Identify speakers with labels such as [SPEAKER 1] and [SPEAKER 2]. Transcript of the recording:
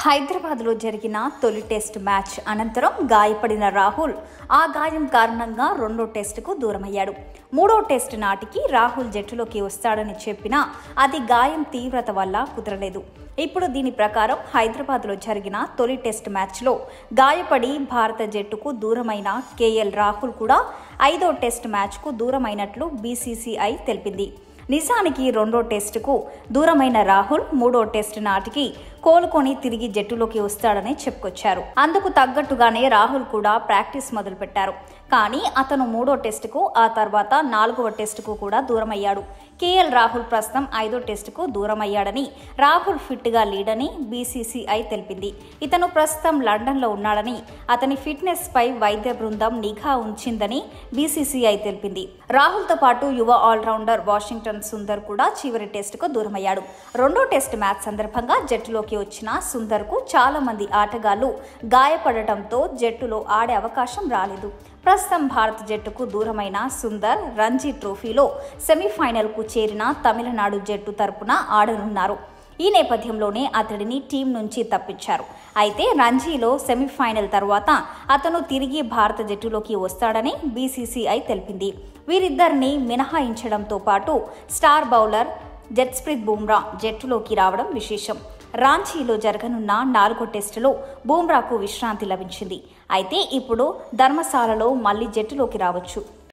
[SPEAKER 1] హైదరాబాద్లో జరిగిన తొలి టెస్ట్ మ్యాచ్ అనంతరం గాయపడిన రాహుల్ ఆ గాయం కారణంగా రెండో టెస్టుకు దూరమయ్యాడు. మూడో టెస్ట్ నాటికి రాహుల్ జట్టులోకి వస్తాడని చెప్పినా అది గాయం తీవ్రత వల్ల కుదరలేదు. ఇప్పుడు దీని ప్రకారం హైదరాబాద్లో జరిగిన తొలి టెస్ట్ మ్యాచ్లో గాయపడి భారత జట్టుకు దూరమైన కేఎల్ రాహుల్ కూడా ఐదో టెస్ట్ మ్యాచ్కు దూరమైనట్లు బీసీసీఐ తెలిపింది. నిజానికి రెండో టెస్టుకు దూరమైన రాహుల్ మూడో టెస్ట్ నాటికి కోలుకొని తిరిగి జట్టులోకి వస్తాడని చెప్పుకొచ్చారు. అందుకు తగ్గట్టుగానే రాహుల్ కూడా ప్రాక్టీస్ మొదలుపెట్టారు. కానీ అతను మూడో టెస్టుకు ఆ తర్వాత నాలుగవ టెస్టుకు కూడా దూరమయ్యాడు. కేఎల్ రాహుల్ ప్రస్తుతం ఐదో టెస్టుకు దూరమయ్యాడని, రాహుల్ ఫిట్గా లేడని బీసీసీఐ తెలిపింది. ఇతను ప్రస్తుతం లండన్లో ఉన్నాడని, అతని ఫిట్నెస్ పై వైద్య బృందం నిఘా ఉంచిందని బీసీసీఐ తెలిపింది. రాహుల్తో పాటు యువ ఆల్రౌండర్ వాషింగ్టన్ సుందర్ కూడా చివరి టెస్టుకు దూరమయ్యాడు. రెండో టెస్ట్ మ్యాచ్ సందర్భంగా జట్టులోకి వచ్చిన సుందర్కు చాలా మంది ఆటగాళ్లు గాయపడటంతో జట్టులో ఆడే అవకాశం రాలేదు. ప్రస్తుతం భారత జట్టుకు దూరమైన సుందర్ రంజీ ట్రోఫీలో సెమీఫైనల్కు చేరిన తమిళనాడు జట్టు తరపున ఆడనున్నారు. ఈ నేపథ్యంలోనే అతడిని టీం నుంచి తప్పించారు. అయితే రంజీలో సెమీఫైనల్ తర్వాత అతను తిరిగి భారత జట్టులోకి వస్తాడని బీసీసీఐ తెలిపింది. వీరిద్దరిని మినహాయించడంతో పాటు స్టార్ బౌలర్ జస్ప్రీత్ బుమ్రా జట్టులోకి రావడం విశేషం. రాంచీలో జరగనున్న నాలుగో టెస్టులో బుమ్రాకు విశ్రాంతి లభించింది. అయితే ఇప్పుడు ధర్మశాలలో మళ్లీ జట్టులోకి రావచ్చు.